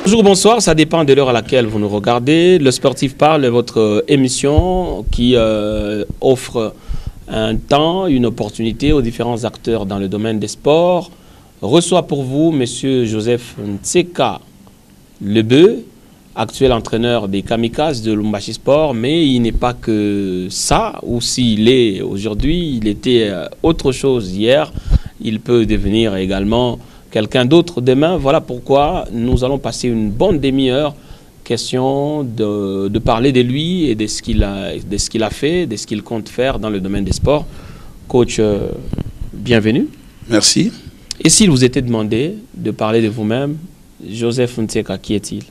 Bonjour, bonsoir, ça dépend de l'heure à laquelle vous nous regardez. Le Sportif Parle est votre émission qui offre un temps, une opportunité aux différents acteurs dans le domaine des sports. Reçoit pour vous M. Joseph Ntseka Lebeu, actuel entraîneur des Kamikazes de Lumbashi Sport, mais il n'est pas que ça, ou s'il est aujourd'hui, il était autre chose hier, il peut devenir également quelqu'un d'autre demain. Voilà pourquoi nous allons passer une bonne demi-heure question de parler de lui et de ce qu'il a fait, de ce qu'il compte faire dans le domaine des sports. Coach, bienvenue. Merci. Et s'il vous était demandé de parler de vous-même, Joseph Ntseka, qui est-il?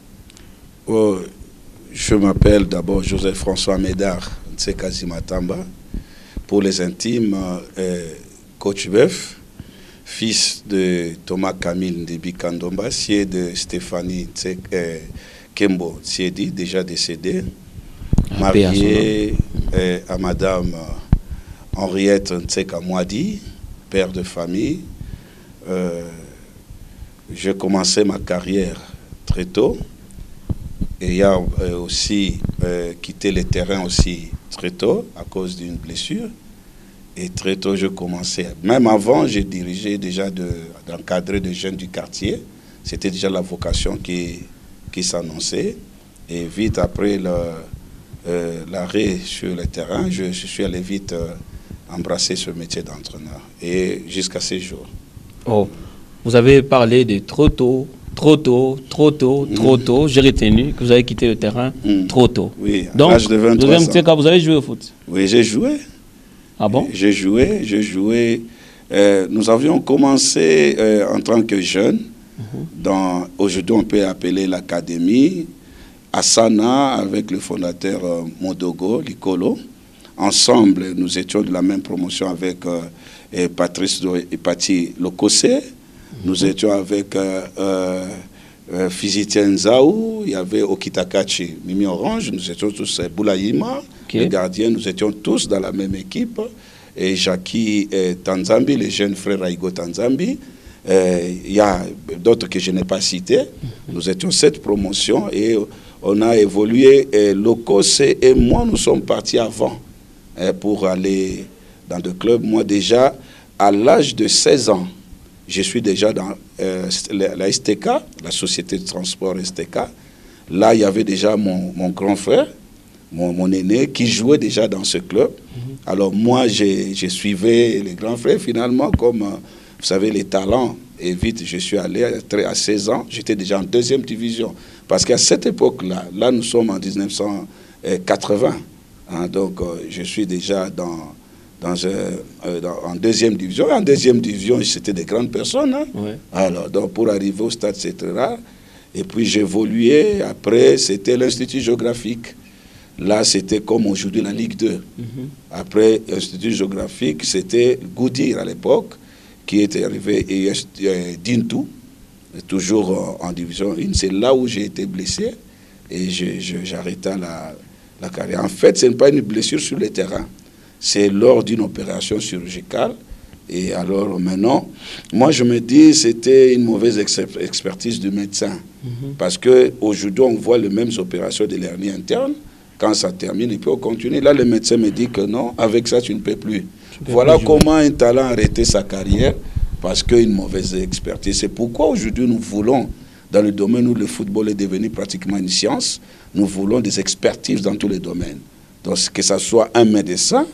Je m'appelle d'abord Joseph François Médard Ntseka Zimatamba. Pour les intimes, coach Bœuf, fils de Thomas Camille Ndebi Kandomba, sié de Stéphanie Kembo Tsiedi, déjà décédée, marié à Madame Henriette Ntseka Mwadi, père de famille. J'ai commencé ma carrière très tôt, ayant aussi quitté le terrain aussi très tôt à cause d'une blessure. Et très tôt, je commençais. Même avant, j'ai dirigé déjà d'encadrer des jeunes du quartier. C'était déjà la vocation qui s'annonçait. Et vite après l'arrêt sur le terrain, je suis allé vite embrasser ce métier d'entraîneur. Et jusqu'à ces jours. Oh, vous avez parlé de trop tôt, trop tôt, trop tôt, trop tôt. J'ai retenu que vous avez quitté le terrain trop tôt. Oui, à donc, l'âge de 23 ans. Vous avez joué au foot? Oui, j'ai joué. Ah bon? J'ai joué. Nous avions commencé en tant que jeunes, aujourd'hui on peut appeler l'académie, à Sana, avec le fondateur Modogo, Likolo. Ensemble, nous étions de la même promotion avec Patrice Epati Lokose. Nous étions avec Fizitien Nzaou, il y avait Okitakachi, Mimi Orange, nous étions tous Boulaïma. Okay. Les gardiens, nous étions tous dans la même équipe. Et Jackie Tanzambi, les jeunes frères Raigo Tanzambi. Il y a d'autres que je n'ai pas cités. Nous étions cette promotion et on a évolué. Lokose et moi, nous sommes partis avant pour aller dans le club. Moi, déjà, à l'âge de 16 ans, je suis déjà dans la STK, la Société de Transport STK. Là, il y avait déjà mon grand frère, mon aîné, qui jouait déjà dans ce club. Alors moi, je suivais les grands frères finalement, comme vous savez, les talents. Et vite, je suis allé à 16 ans, j'étais déjà en deuxième division. Parce qu'à cette époque-là, là nous sommes en 1980. Hein, donc je suis déjà en deuxième division. En deuxième division, c'était des grandes personnes. Hein. Ouais. Alors, donc pour arriver au stade, c'est très rare. Et puis j'évoluais. Après, c'était l'Institut géographique. Là, c'était comme aujourd'hui la Ligue 2. Après, l'Institut géographique, c'était Goudir à l'époque, qui était arrivé, et Dintou, toujours en division 1. C'est là où j'ai été blessé et j'arrêtais la carrière. En fait, ce n'est pas une blessure sur le terrain. C'est lors d'une opération chirurgicale. Et alors maintenant, moi je me dis c'était une mauvaise expertise du médecin. Parce qu'aujourd'hui, on voit les mêmes opérations de l'hernie interne. Quand ça termine, il peut continuer. Là, le médecin me dit que non, avec ça, tu ne peux plus. Voilà comment un talent a arrêté sa carrière parce qu'une mauvaise expertise. C'est pourquoi aujourd'hui, nous voulons, dans le domaine où le football est devenu pratiquement une science, nous voulons des expertises dans tous les domaines. Donc, que ce soit un médecin,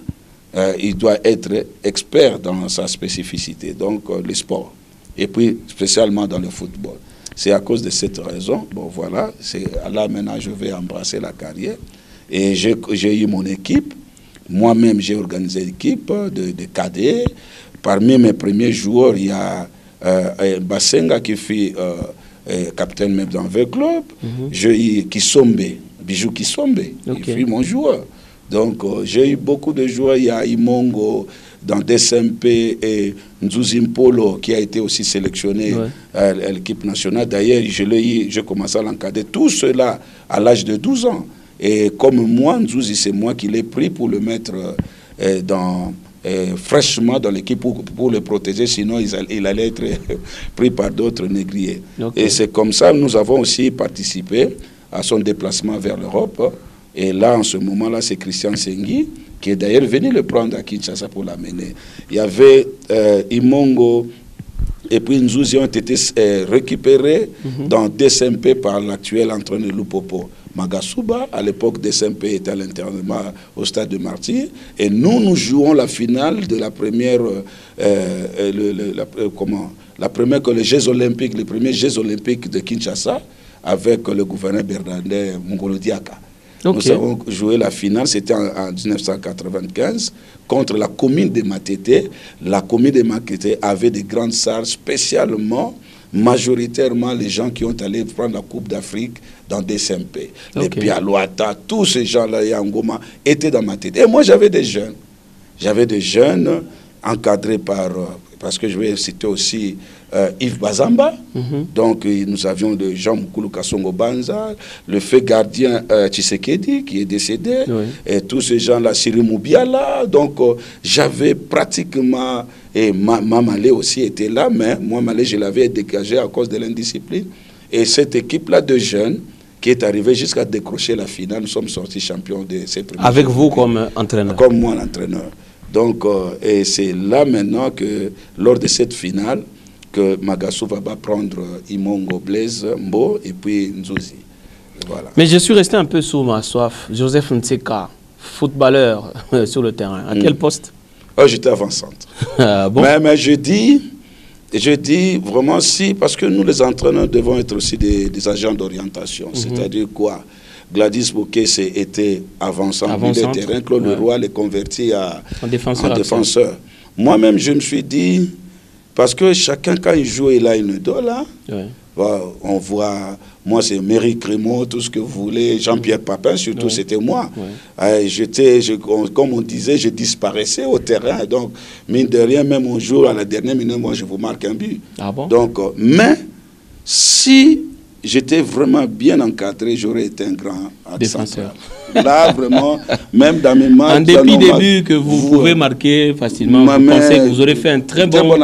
il doit être expert dans sa spécificité, donc le sport. Et puis, spécialement dans le football. C'est à cause de cette raison, bon voilà, là maintenant je vais embrasser la carrière. Et j'ai eu mon équipe. Moi-même, j'ai organisé l'équipe de cadets. Parmi mes premiers joueurs, il y a Basenga qui fut capitaine même dans le club. J'ai eu Kisombe, Bijou Kisombe, qui fut mon joueur. Donc, j'ai eu beaucoup de joueurs. Il y a Imongo dans DSMP et Nzuzimpolo qui a été aussi sélectionné à l'équipe nationale. D'ailleurs, je commençais à l'encadrer. Tout cela à l'âge de 12 ans. Et comme moi, Nzouzi, c'est moi qui l'ai pris pour le mettre dans fraîchement dans l'équipe pour le protéger, sinon il allait être pris par d'autres négriers. Et c'est comme ça que nous avons aussi participé à son déplacement vers l'Europe. Et là, en ce moment-là, c'est Christian Sengui, qui est d'ailleurs venu le prendre à Kinshasa pour l'amener. Il y avait Imongo et puis Nzouzi ont été récupérés dans DSMP par l'actuel entraîneur Lupopo Magasuba. À l'époque, DSMP était à l'internement au stade de Martyrs. Et nous jouons la finale de la première, les Jeux Olympiques, les premiers Jeux Olympiques de Kinshasa avec le gouverneur Bernardin Mungolo Diaka. Nous avons joué la finale, c'était en 1995, contre la commune de Matete. La commune de Matete avait des grandes salles, spécialement, majoritairement, les gens qui ont allé prendre la Coupe d'Afrique dans DSMP. Les Pialouata, tous ces gens-là, Yangoma, étaient dans Matete. Et moi, j'avais des jeunes. J'avais des jeunes encadrés par... parce que je vais citer aussi Yves Bazamba. Donc, nous avions de Jean Mukulu Kasongo Banza, le feu gardien Tshisekedi, qui est décédé, et tous ces gens-là, Siri Moubiala. Donc, j'avais pratiquement... Et Mamale aussi était là, mais moi, Mamale, je l'avais dégagé à cause de l'indiscipline. Et cette équipe-là de jeunes, qui est arrivée jusqu'à décrocher la finale, nous sommes sortis champions de ces premiers. Avec vous comme entraîneur? Comme moi, l'entraîneur. Donc, et c'est là maintenant que, lors de cette finale, que Magasuba va prendre Imongo, Blaise, Mbo et puis Nzouzi. Voilà. Mais je suis resté un peu sous ma soif. Joseph Ntseka, footballeur sur le terrain. À quel poste? Oh, j'étais avant-centre. Bon. Mais je dis vraiment si, parce que nous les entraîneurs devons être aussi des agents d'orientation. C'est-à-dire quoi? Gladys Bokesse était avant-centre de terrain, Claude Leroy les convertit en défenseur. Moi-même, je me suis dit, parce que chacun, quand il joue, il a une idole. Hein? On voit, moi, c'est Méry Crémont, tout ce que vous voulez, Jean-Pierre Papin, surtout, c'était moi. Comme on disait, je disparaissais au terrain. Donc, mine de rien, même un jour, à la dernière minute, moi, je vous marque un but. Ah bon? Donc, mais si j'étais vraiment bien encadré, j'aurais été un grand défenseur. Là, vraiment, même dans mes matchs... En dépit des buts que vous pouvez marquer facilement, vous pensez que vous aurez fait un très bon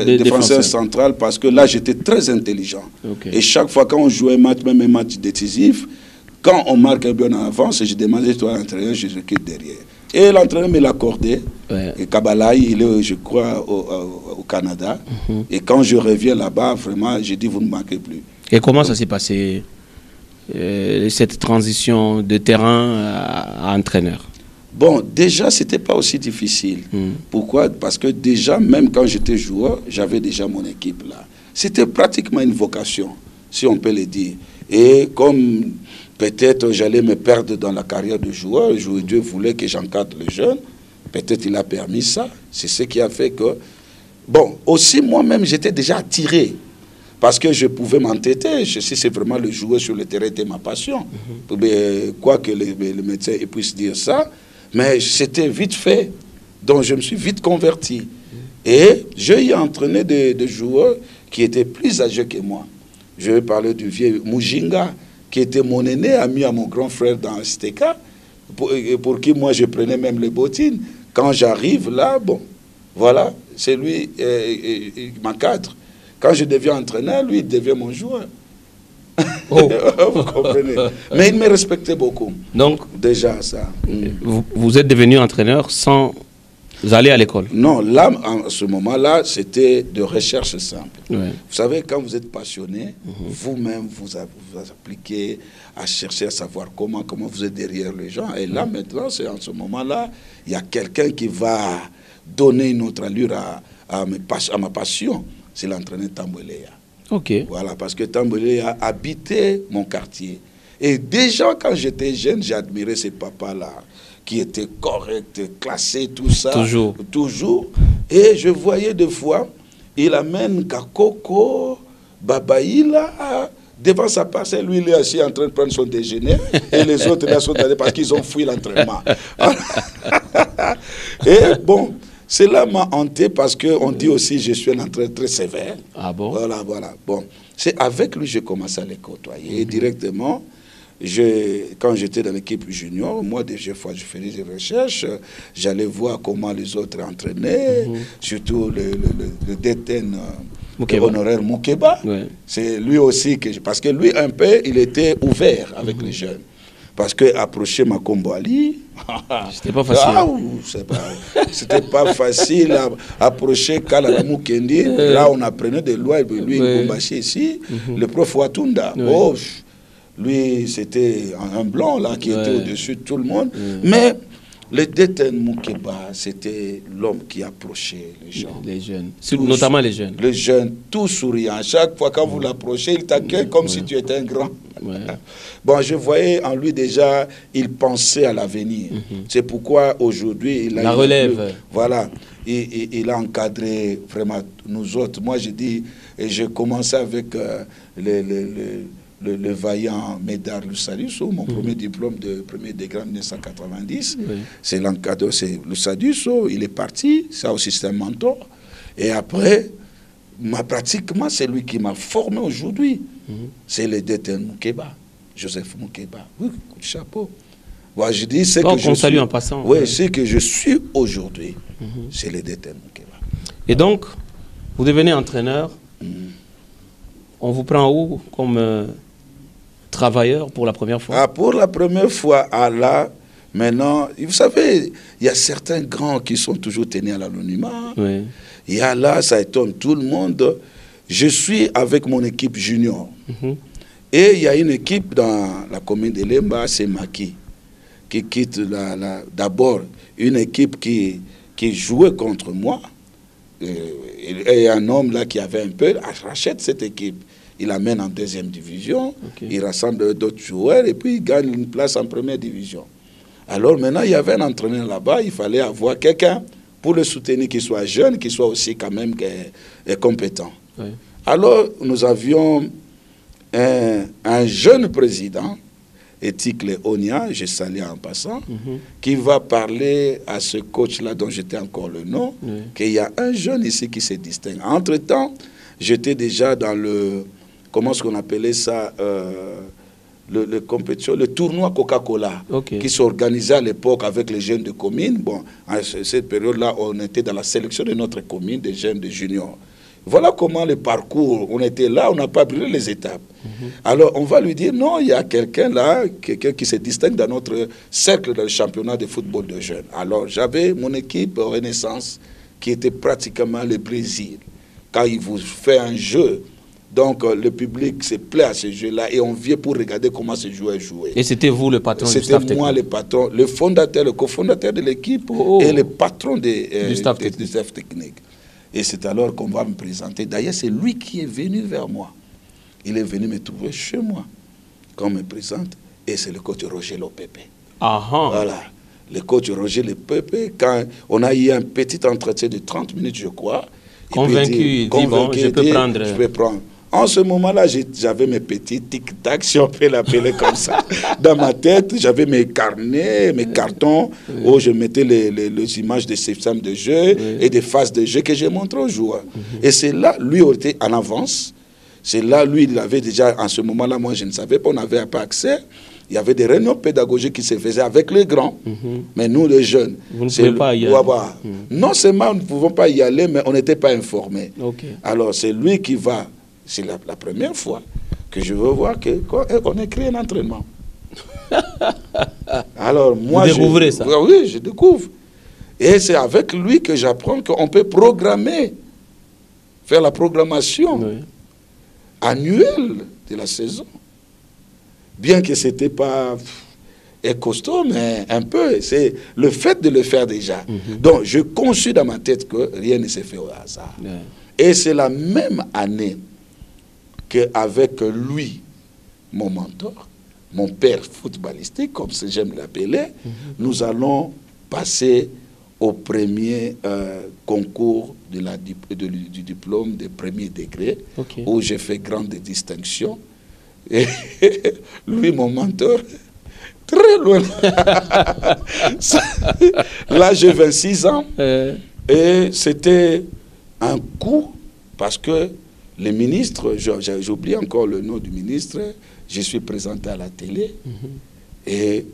défenseur central, parce que là, j'étais très intelligent. Et chaque fois quand on jouait un match, même un match décisif, quand on marque un but en avance, je demandais toi l'entraîneur, je recule derrière. Et l'entraîneur me l'accordait. Et Kabalaï, il est, je crois, au Canada. Et quand je reviens là-bas, vraiment, j'ai dit, vous ne marquez plus. Et comment ça s'est passé, cette transition de terrain à entraîneur? Bon, déjà, ce n'était pas aussi difficile. Pourquoi? Parce que déjà, même quand j'étais joueur, j'avais déjà mon équipe là. C'était pratiquement une vocation, si on peut le dire. Et comme peut-être j'allais me perdre dans la carrière de joueur, Dieu voulait que j'encadre les jeunes, peut-être il a permis ça. C'est ce qui a fait que... Bon, aussi moi-même, j'étais déjà attiré. Parce que je pouvais m'entêter, si c'est vraiment le joueur sur le terrain était ma passion. Quoi que les médecins puissent dire ça, mais c'était vite fait. Donc je me suis vite converti. Et j'ai entraîné des joueurs qui étaient plus âgés que moi. Je vais parler du vieux Mujinga, qui était mon aîné, ami à mon grand frère dans STK, pour qui moi je prenais même les bottines. Quand j'arrive là, bon, voilà, c'est lui, il m'encadre. Quand je deviens entraîneur, lui, il devient mon joueur. Vous comprenez? Mais il me respectait beaucoup. Donc, déjà, ça. Vous êtes devenu entraîneur sans aller à l'école? Non, là, à ce moment-là, c'était de recherche simple. Vous savez, quand vous êtes passionné, vous-même, vous appliquez à chercher à savoir comment vous êtes derrière les gens. Et là, maintenant, c'est en ce moment-là, il y a quelqu'un qui va donner une autre allure à ma passion. C'est l'entraîneur Tambouéléa. Voilà, parce que Tambouéléa habitait mon quartier. Et déjà, quand j'étais jeune, j'ai admiré ce papa-là, qui était correct, classé, tout ça. Toujours. Et je voyais des fois, il amène Kakoko, Babaïla, devant sa parcelle, lui, il est assis en train de prendre son déjeuner, et les autres là sont allés parce qu'ils ont fui l'entraînement. Et bon... Cela m'a hanté parce qu'on dit aussi que je suis un entraîneur très sévère. Ah bon? Voilà. Bon, c'est avec lui que j'ai commencé à les côtoyer. Et directement, quand j'étais dans l'équipe junior, moi, des fois, je faisais des recherches, j'allais voir comment les autres entraînaient, surtout le DTN honoraire Moukeba. Ouais. C'est lui aussi, parce que lui, un peu, il était ouvert avec les jeunes. Parce que approcher Makombo Ali, c'était pas facile. C'était pas facile à approcher Kalala Mukendi. Là, on apprenait des lois. Et lui, Mbombashi ici, le prof Watunda. Oh, lui, c'était un blanc là qui était au-dessus de tout le monde. Mais le Déten Moukeba, c'était l'homme qui approchait les gens. Les jeunes, notamment les jeunes. Les jeunes, tout souriant. Chaque fois quand vous l'approchez, il t'accueille comme si tu étais un grand. Bon, je voyais en lui déjà, il pensait à l'avenir. C'est pourquoi aujourd'hui, il a... La relève. Voilà. Il a encadré vraiment nous autres. Moi, je dis, et je commençais avec le vaillant Médard Lusadiso, mon premier diplôme de premier degré en 1990. C'est l'encadreur, c'est Lusadiso. Il est parti, ça aussi c'est un mentor. Et après, pratiquement, c'est lui qui m'a formé aujourd'hui. C'est le Déten Moukeba, Joseph Moukeba. Oui, coup de chapeau. Moi, je dis, c'est que je salue en passant. Oui, c'est que je suis aujourd'hui. C'est le Déten Moukeba. Et donc, vous devenez entraîneur. On vous prend où comme travailleur pour la première fois? Pour la première fois, là, maintenant, vous savez, il y a certains grands qui sont toujours tenus à l'anonymat. Il y a là, ça étonne tout le monde. Je suis avec mon équipe junior. Et il y a une équipe dans la commune de Lemba, c'est Maki, qui quitte d'abord une équipe qui jouait contre moi. Et un homme là qui avait un peu, rachète cette équipe. Il l'amène en deuxième division, il rassemble d'autres joueurs et puis il gagne une place en première division. Alors maintenant, il y avait un entraîneur là-bas, il fallait avoir quelqu'un pour le soutenir, qui soit jeune, qui soit aussi quand même compétent. Alors, nous avions un jeune président, Eticle Onia, je salue en passant, qui va parler à ce coach-là dont j'étais encore le nom, qu'il y a un jeune ici qui se distingue. Entre-temps, j'étais déjà dans le, comment est-ce qu'on appelait ça, le tournoi Coca-Cola, qui s'organisait à l'époque avec les jeunes de commune. Bon, à cette période-là, on était dans la sélection de notre commune, des jeunes de juniors. Voilà comment le parcours, on était là, on n'a pas brûlé les étapes. Alors, on va lui dire, non, il y a quelqu'un là, quelqu'un qui se distingue dans notre cercle de championnat de football de jeunes. Alors, j'avais mon équipe Renaissance, qui était pratiquement le Brésil. Quand il vous fait un jeu, donc le public se plaît à ce jeu-là et on vient pour regarder comment ce joueur jouait. Et c'était vous le patron du staff technique? C'était moi le patron, le fondateur, le cofondateur de l'équipe et le patron du staff technique. Et c'est alors qu'on va me présenter. D'ailleurs, c'est lui qui est venu vers moi. Il est venu me trouver chez moi, qu'on me présente. Et c'est le coach Roger Lopepe. Voilà. Le coach Roger Lopepe, quand on a eu un petit entretien de 30 minutes, je crois. Convaincu, il dit, bon, je peux prendre. Je peux prendre. En ce moment-là, j'avais mes petits tic-tac, si on peut l'appeler comme ça. Dans ma tête, j'avais mes carnets, mes cartons, où je mettais les images des systèmes de jeu et des phases de jeu que j'ai montrées aux joueurs. Et c'est là, lui était en avance. C'est là, lui, il avait déjà, en ce moment-là, moi, je ne savais pas, on n'avait pas accès. Il y avait des réunions pédagogiques qui se faisaient avec les grands, mais nous, les jeunes... Vous ne pouvez pas y aller. Non seulement nous ne pouvons pas y aller, mais on n'était pas informés. Alors, c'est lui qui va... C'est la première fois que je veux voir qu'on écrit un entraînement. Alors, moi, vous découvrez ça? Oui, je découvre. Et c'est avec lui que j'apprends qu'on peut programmer, faire la programmation annuelle de la saison. Bien que ce n'était pas costaud, mais un peu. C'est le fait de le faire déjà. Donc, je conçus dans ma tête que rien ne s'est fait au hasard. Et c'est la même année qu'avec lui, mon mentor, mon père footballistique, comme j'aime l'appeler, nous allons passer au premier concours du diplôme de premier degré, où j'ai fait grande distinction. Et lui, mon mentor, très loin. Là, j'ai 26 ans. Et c'était un coup, parce que les ministres, j'ai oublié encore le nom du ministre, je suis présenté à la télé, et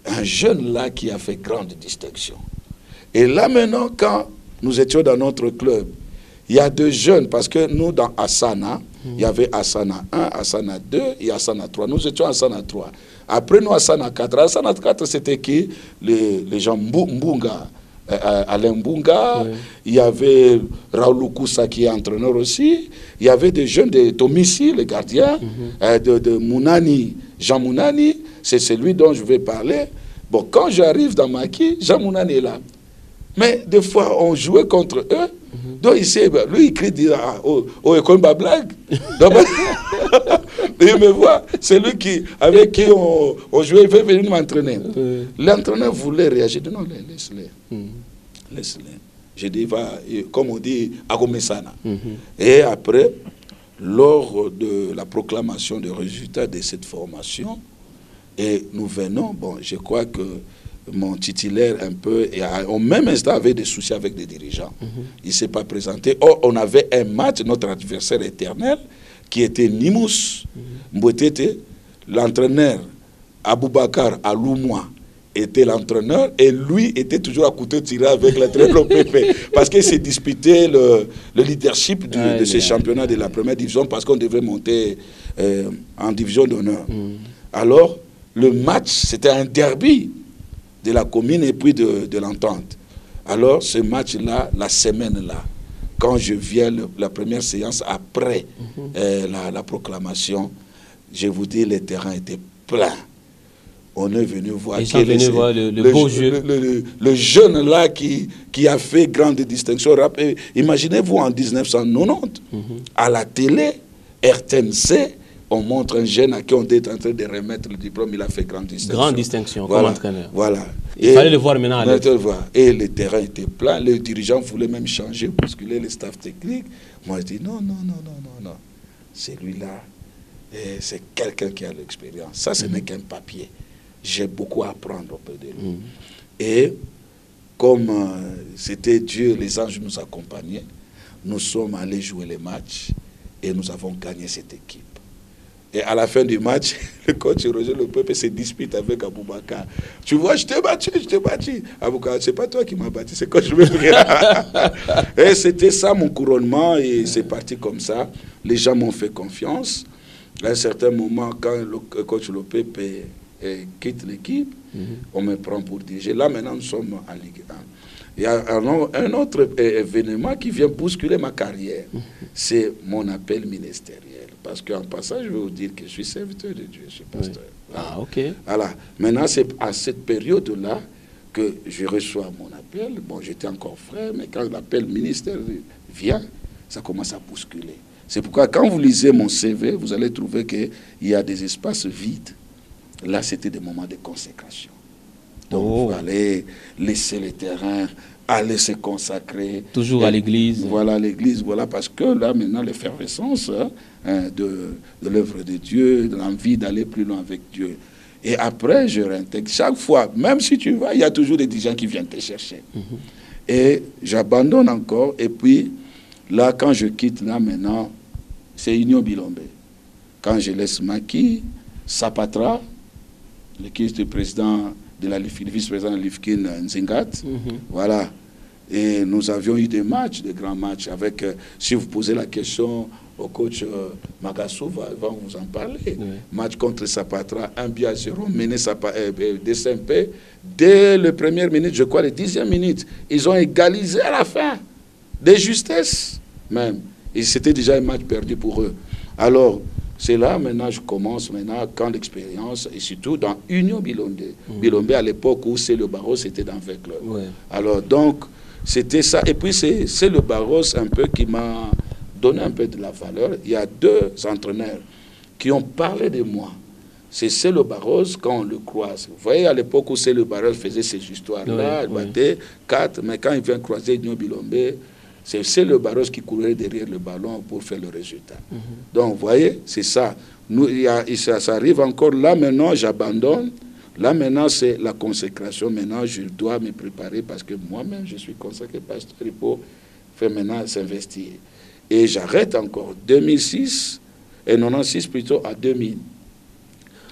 un jeune là qui a fait grande distinction. Et là maintenant, quand nous étions dans notre club, il y a 2 jeunes, parce que nous, dans Asana, il y avait Asana 1, Asana 2 et Asana 3. Nous étions Asana 3. Après, nous, Asana 4. Asana 4, c'était qui? Les gens Mbunga. Alain Mbunga, il y avait Raoul Koussa qui est entraîneur aussi, il y avait des jeunes de Tomissi, le gardien, de Mounani, Jean Mounani, c'est celui dont je vais parler. Bon, quand j'arrive dans Maki, Jean Mounani est là. Mais des fois, on jouait contre eux, donc lui, il crie, oh, école ma blague. Il me voit, c'est lui avec qui on jouait, il veut venir m'entraîner. L'entraîneur voulait réagir, non, laisse-les. Laisse-les. J'ai dit, va, comme on dit, Agomesana. Et après, lors de la proclamation des résultats de cette formation, et nous venons, bon, je crois que mon titulaire un peu, et au même instant avait des soucis avec des dirigeants. Il ne s'est pas présenté. Or, on avait un match, notre adversaire éternel, qui était Nimous Mbouetete, l'entraîneur Aboubakar Aloumoua était l'entraîneur, et lui était toujours à côté de tirer avec l'entraîneur OPP, parce qu'il s'est disputé le leadership de ce championnat de la première division, parce qu'on devait monter en division d'honneur. Alors, le match, c'était un derby de la commune et puis de l'entente. Alors, ce match-là, la semaine-là, quand je viens, la première séance après la proclamation, je vous dis, le terrain était plein. On est venu voir, le beau jeu. Le jeune là qui a fait grande distinction. Imaginez-vous en 1990, à la télé, RTNC, on montre un jeune à qui on est en train de remettre le diplôme, il a fait grande distinction. Grande distinction, voilà, comme entraîneur. Voilà. Il fallait le voir maintenant. Et le terrain était plein, les dirigeants voulaient même changer, bousculer le staff technique. Moi, je dis non. Celui-là, c'est quelqu'un qui a l'expérience. Ça, ce n'est qu'un papier. J'ai beaucoup à apprendre auprès de lui. Et comme c'était Dieu, les anges nous accompagnaient, nous sommes allés jouer les matchs et nous avons gagné cette équipe. Et à la fin du match, le coach Roger Le Peuple se dispute avec Aboubakar. Tu vois, je t'ai battu. Aboubakar, c'est pas toi qui m'as battu, c'est coach Le Peuple. Et c'était ça mon couronnement, et c'est parti comme ça. Les gens m'ont fait confiance. À un certain moment, quand le coach Le Peuple quitte l'équipe, on me prend pour diriger. Là, maintenant, nous sommes en Ligue 1. Il y a un autre événement qui vient bousculer ma carrière. C'est mon appel ministériel. Parce qu'en passant, je vais vous dire que je suis serviteur de Dieu, je suis pasteur. Voilà. Ah, ok. Voilà. Maintenant, c'est à cette période-là que je reçois mon appel. Bon, j'étais encore frère, mais quand l'appel ministériel vient, ça commence à bousculer. C'est pourquoi, quand vous lisez mon CV, vous allez trouver qu'il y a des espaces vides. Là, c'était des moments de consécration. Donc, il fallait laisser le terrain, aller se consacrer. Toujours à l'église. Voilà, l'église, voilà, parce que là, maintenant, l'effervescence de l'œuvre de Dieu, de l'envie d'aller plus loin avec Dieu. Et après, je réintègre. Chaque fois, même si tu vas, il y a toujours des gens qui viennent te chercher. Et j'abandonne encore. Et puis, là, quand je quitte, là, maintenant, c'est Union Bilombe. Quand je laisse Maki, Sapatra, qui est le président de la vice-président de l'IFKIN Nzingat. Voilà. Et nous avions eu des matchs, des grands matchs, avec, si vous posez la question au coach Magassou, va vous en parler. Match contre Sapatra, 1-0, mené DSMP. Dès le première minute, je crois, les 10e minutes, ils ont égalisé à la fin. De justesse, même. Et c'était déjà un match perdu pour eux. Alors, c'est là, maintenant, je commence, maintenant, quand l'expérience, et surtout dans Union Bilombe. Bilombe, à l'époque où c'est le Barros, c'était dans 20 clubs. Alors, donc, c'était ça. Et puis, c'est le Barros un peu qui m'a donné un peu de la valeur. Il y a 2 entraîneurs qui ont parlé de moi. C'est le Barros quand on le croise. Vous voyez, à l'époque où c'est le Barros faisait ces histoires-là, il battait 4, mais quand il vient croiser Union Bilombe, c'est le Barros qui courait derrière le ballon pour faire le résultat. Donc, vous voyez, c'est ça. Nous, ça arrive encore. Là, maintenant, j'abandonne. Là, maintenant, c'est la consécration. Maintenant, je dois me préparer parce que moi-même, je suis consacré pasteur. Il faut faire maintenant s'investir. Et j'arrête encore. 2006, et 96 plutôt, à 2000.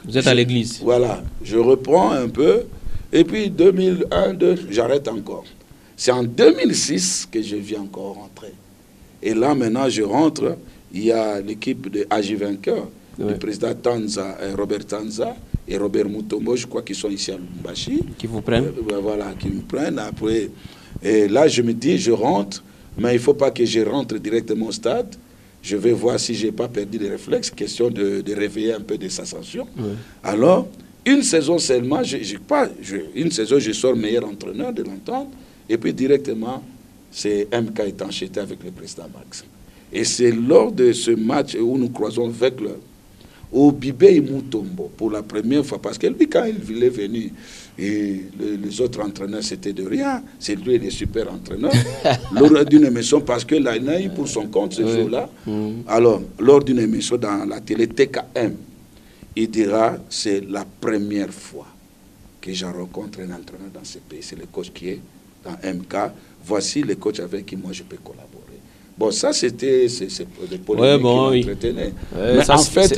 Vous êtes à l'église. Voilà, je reprends un peu. Et puis 2001, 2002, j'arrête encore. C'est en 2006 que je viens encore rentrer. Et là, maintenant, je rentre. Il y a l'équipe de AJ Vainqueur, le président Tanza, Robert Tanza et Robert Mutombo, je crois qu'ils sont ici à Lubumbashi. Qui vous prennent. Voilà, qui me prennent. Après, et là, je me dis, je rentre, mais il ne faut pas que je rentre directement au stade. Je vais voir si je n'ai pas perdu les réflexes, question de réveiller un peu des sensations. Alors, une saison seulement, une saison, je sors meilleur entraîneur de l'entente, et puis directement, c'est MK étanchéité avec le président Max. Et c'est lors de ce match où nous croisons avec au Bibé Mutombo, pour la première fois, parce que lui, quand il est venu, et les autres entraîneurs, c'était de rien. C'est lui le super entraîneur. Lors d'une émission, parce que là, il a eu pour son compte ce jour-là. Alors, lors d'une émission dans la télé TKM, il dira, c'est la première fois que je rencontre un entraîneur dans ce pays. C'est le coach qui est dans MK. Voici le coach avec qui moi je peux collaborer. Bon, ça c'était des polémiques qui m'entretenaient. Mais en fait,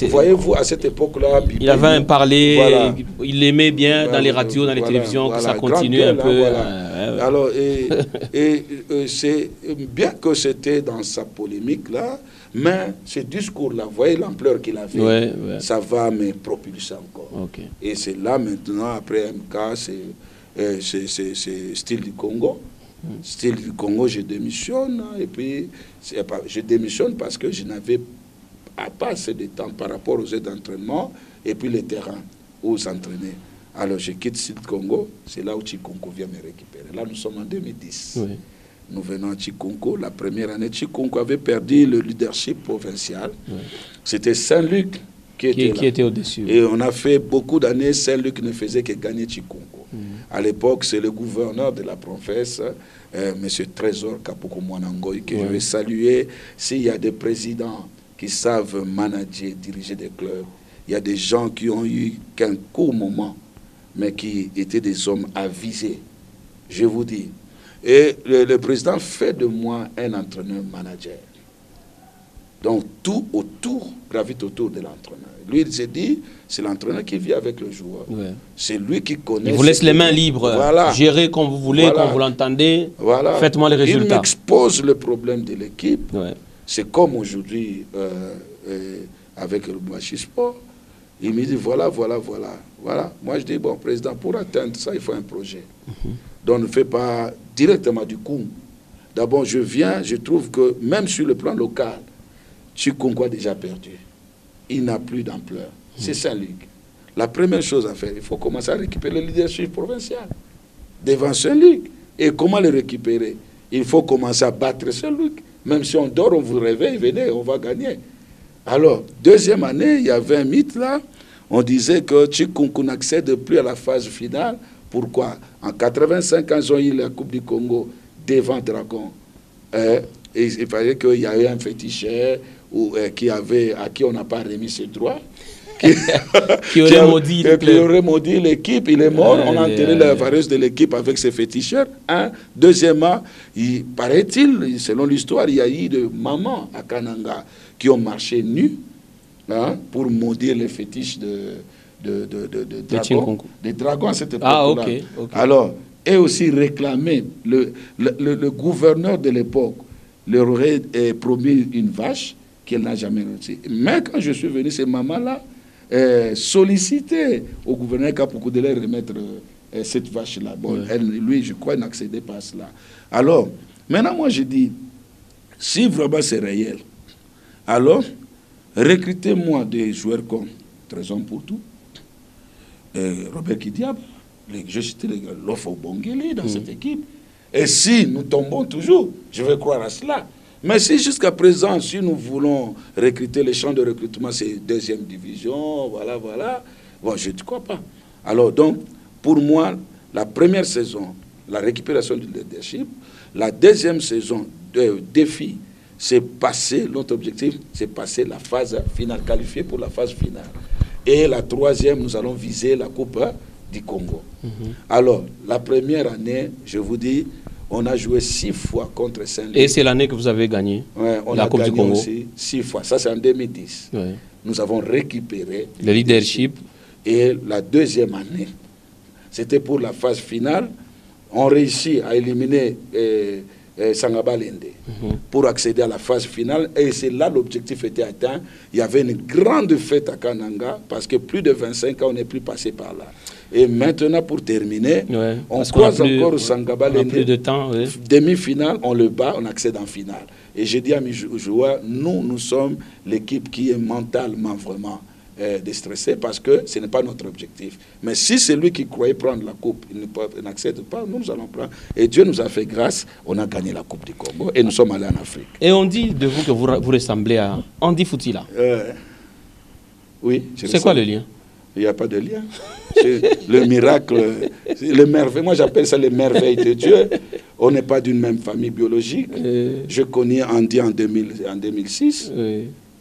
voyez-vous, à cette époque-là... Il avait un parler, voilà. Il aimait bien dans les radios, dans les télévisions, que ça continue un peu. Alors, c'est bien que c'était dans sa polémique-là, mais ce discours-là, vous voyez l'ampleur qu'il avait, ça va me propulser encore. Et c'est là maintenant, après MK, c'est Style du Congo. Style du Congo, je démissionne, et puis je démissionne parce que je n'avais pas assez de temps par rapport aux aides d'entraînement et puis les terrains où s'entraîner. Alors je quitte Style du Congo, c'est là où Chikonko vient me récupérer. Là nous sommes en 2010. Nous venons à Chikonko, la première année, Chikonko avait perdu le leadership provincial. C'était Saint-Luc qui était au-dessus. Et on a fait beaucoup d'années, Saint-Luc ne faisait que gagner Chikonko. À l'époque, c'est le gouverneur de la province, M. Trésor Kapoko Mwanangoy, que je vais saluer. S'il y a des présidents qui savent manager, diriger des clubs, il y a des gens qui ont eu qu'un court moment, mais qui étaient des hommes avisés, je vous dis. Et le président fait de moi un entraîneur-manager. Donc tout gravite autour de l'entraîneur. Lui, il s'est dit, c'est l'entraîneur qui vit avec le joueur. C'est lui qui connaît. Il vous laisse les mains libres, gérer comme vous voulez, comme vous l'entendez. Faites-moi les résultats. Il m'expose le problème de l'équipe. C'est comme aujourd'hui avec le Lubumbashi Sport. Il me dit, voilà. Moi, je dis, bon, président, pour atteindre ça, il faut un projet. Donc, ne fait pas directement du coup. D'abord, je viens, je trouve que même sur le plan local, Chikonko a déjà perdu. Il n'a plus d'ampleur. C'est Saint-Luc. La première chose à faire, il faut commencer à récupérer le leadership provincial devant Saint-Luc. Et comment le récupérer? Il faut commencer à battre Saint-Luc. Même si on dort, on vous réveille, venez, on va gagner. Alors, deuxième année, il y avait un mythe là. On disait que Chikonko n'accède plus à la phase finale. Pourquoi? En 85, quand ils ont eu la Coupe du Congo devant Dragon, il fallait qu'il y ait un féticheur à qui on n'a pas remis ses droits. qui aurait maudit l'équipe. Il est mort. On a enterré la vareuse de l'équipe avec ses féticheurs. Deuxièmement, paraît-il, selon l'histoire, il y a eu des mamans à Kananga qui ont marché nues pour maudire les fétiches de dragons. Des dragons à cette époque-là. Alors, et aussi réclamer, le gouverneur de l'époque leur aurait promis une vache qu'elle n'a jamais reçue. Mais quand je suis venu, ces mamans-là sollicitaient au gouverneur Kapoko de leur remettre cette vache-là. Bon, lui, je crois, n'accédait pas à cela. Alors, maintenant, moi, je dis, si vraiment c'est réel, alors, recrutez-moi des joueurs comme Trésor pour tout, Robert Kidiab, je citais l'offre au Bongeli dans cette équipe. Et si nous tombons toujours, je vais croire à cela. Mais si jusqu'à présent, si nous voulons recruter, les champs de recrutement, c'est deuxième division, voilà, bon, je ne crois pas. Alors donc, pour moi, la première saison, la récupération du leadership, la deuxième saison, défi, c'est passer, notre objectif, c'est passer la phase finale, qualifier pour la phase finale. Et la troisième, nous allons viser la Coupe du Congo. Alors, la première année, je vous dis, on a joué 6 fois contre Saint-Luc. Et c'est l'année que vous avez gagné on la Coupe du Congo aussi 6 fois. Ça, c'est en 2010. nous avons récupéré le leadership. Et la deuxième année, c'était pour la phase finale, on réussit à éliminer Sangaba Lende pour accéder à la phase finale. Et c'est là l'objectif était atteint. Il y avait une grande fête à Kananga parce que plus de 25 ans, on n'est plus passé par là. Et maintenant, pour terminer, on croise encore Sangaba Lende. Plus de temps, demi-finale, on le bat, on accède en finale. Et j'ai dit à mes joueurs, nous sommes l'équipe qui est mentalement vraiment déstressée parce que ce n'est pas notre objectif. Mais si c'est lui qui croyait prendre la coupe, il n'accède pas, nous allons prendre. Et Dieu nous a fait grâce, on a gagné la coupe du Congo et nous sommes allés en Afrique. Et on dit de vous que vous ressemblez à Andy Foutila. Oui. C'est quoi le lien? Il n'y a pas de lien. Le miracle, le merveille. Moi, j'appelle ça les merveilles de Dieu. On n'est pas d'une même famille biologique. Je connais Andy en 2006.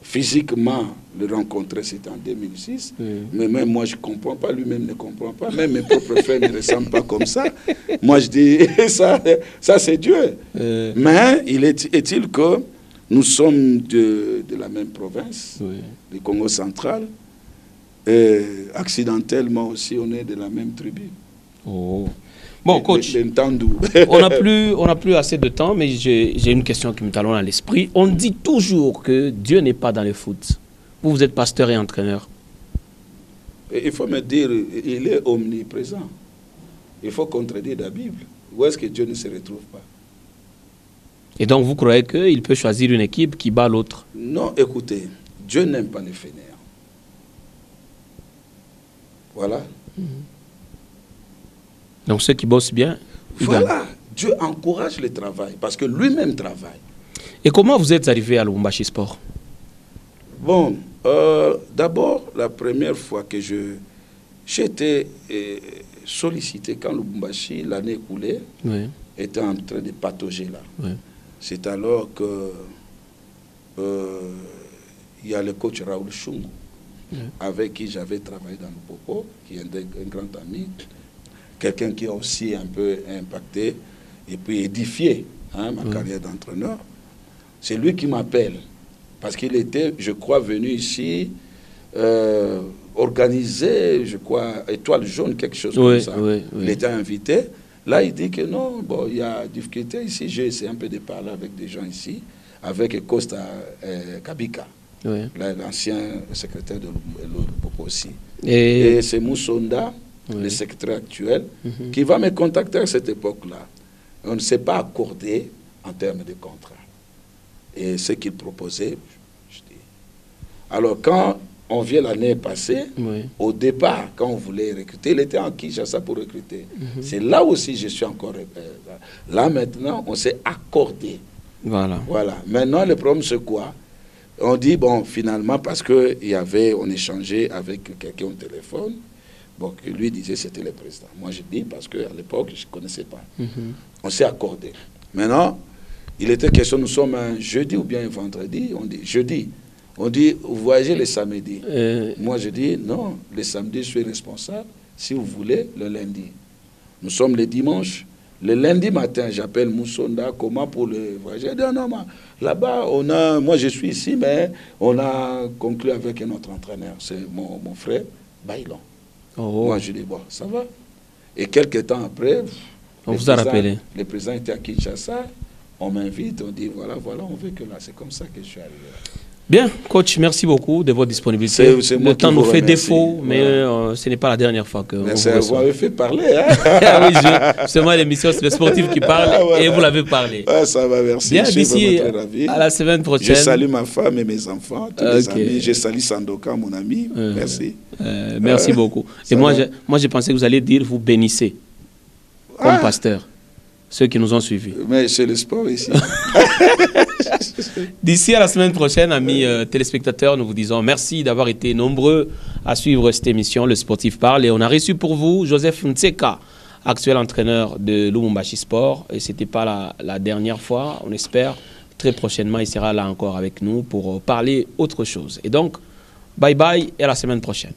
Physiquement, le rencontrer, c'était en 2006. Mais même moi, je ne comprends pas. Lui-même ne comprend pas. Même mes propres frères ne ressemblent pas comme ça. Moi, je dis, ça c'est Dieu. Mais est-il que nous sommes de la même province, du Congo central. Et accidentellement aussi, on est de la même tribu. Oh. Bon, coach, on n'a plus assez de temps, mais j'ai une question qui me talonne à l'esprit. On dit toujours que Dieu n'est pas dans le foot. Vous êtes pasteur et entraîneur. Et il faut me dire, il est omniprésent. Il faut contredire la Bible. Où est-ce que Dieu ne se retrouve pas? Et donc, vous croyez qu'il peut choisir une équipe qui bat l'autre? Non, écoutez, Dieu n'aime pas les fainéants. Voilà. Donc ceux qui bossent bien. Voilà. Dieu encourage le travail parce que lui-même travaille. Et comment vous êtes arrivé à Lubumbashi Sport? Bon, d'abord, la première fois que j'étais sollicité quand Lubumbashi, l'année écoulée, était en train de patauger là. C'est alors que il y a le coach Raoul Chungu, avec qui j'avais travaillé dans le Popo, qui est un grand ami, quelqu'un qui a aussi un peu impacté et puis édifié ma carrière d'entraîneur. C'est lui qui m'appelle, parce qu'il était, je crois, venu ici organiser, je crois, Étoile jaune, quelque chose comme ça. Il était invité. Là, il dit que non, bon, il y a difficulté ici. J'ai essayé un peu de parler avec des gens ici, avec Costa Kabika. L'ancien secrétaire de l'Opopo aussi. Et c'est Moussonda, le secrétaire actuel, qui va me contacter à cette époque-là. On ne s'est pas accordé en termes de contrat. Et ce qu'il proposait, je dis. Alors, quand on vient l'année passée, au départ, quand on voulait recruter, il était en Kinshasa pour recruter. C'est là aussi je suis encore... Là, maintenant, on s'est accordé. Voilà. Maintenant, le problème, c'est quoi? On dit, bon, finalement, parce on échangeait avec quelqu'un au téléphone, bon, que lui disait c'était le président. Moi, je dis, parce qu'à l'époque, je ne connaissais pas. On s'est accordé. Maintenant, il était question, nous sommes un jeudi ou bien un vendredi, on dit jeudi. On dit, vous voyagez le samedi. Moi, je dis, non, le samedi, je suis responsable, si vous voulez, le lundi. Nous sommes le dimanche. Le lundi matin, j'appelle Moussonda, comment pour le voyage? Je dis, non, là-bas, moi je suis ici, mais on a conclu avec un autre entraîneur, c'est mon frère, Bailon. Moi, je dis, bon, ça va. Et quelques temps après, on vous a rappelé. Le président était à Kinshasa, on m'invite, on dit, voilà, on veut que là, c'est comme ça que je suis arrivé là. Bien, coach, merci beaucoup de votre disponibilité. Le temps nous fait défaut, mais ce n'est pas la dernière fois que vous avez fait parler. Hein? Oui, justement, l'émission, c'est le sportif qui parle et vous l'avez parlé. Ça va, merci. Bien, d'ici à la semaine prochaine. Je salue ma femme et mes enfants, tous les amis. Je salue Sandoka, mon ami. Merci. Merci beaucoup. Et moi, j'ai pensé que vous alliez dire vous bénissez comme pasteur. Ceux qui nous ont suivis. Mais c'est le sport ici. D'ici à la semaine prochaine, amis téléspectateurs, nous vous disons merci d'avoir été nombreux à suivre cette émission, Le Sportif Parle. Et on a reçu pour vous Joseph Ntseka, actuel entraîneur de Lubumbashi Sport. Et ce n'était pas la dernière fois. On espère très prochainement, il sera là encore avec nous pour parler autre chose. Et donc, bye bye et à la semaine prochaine.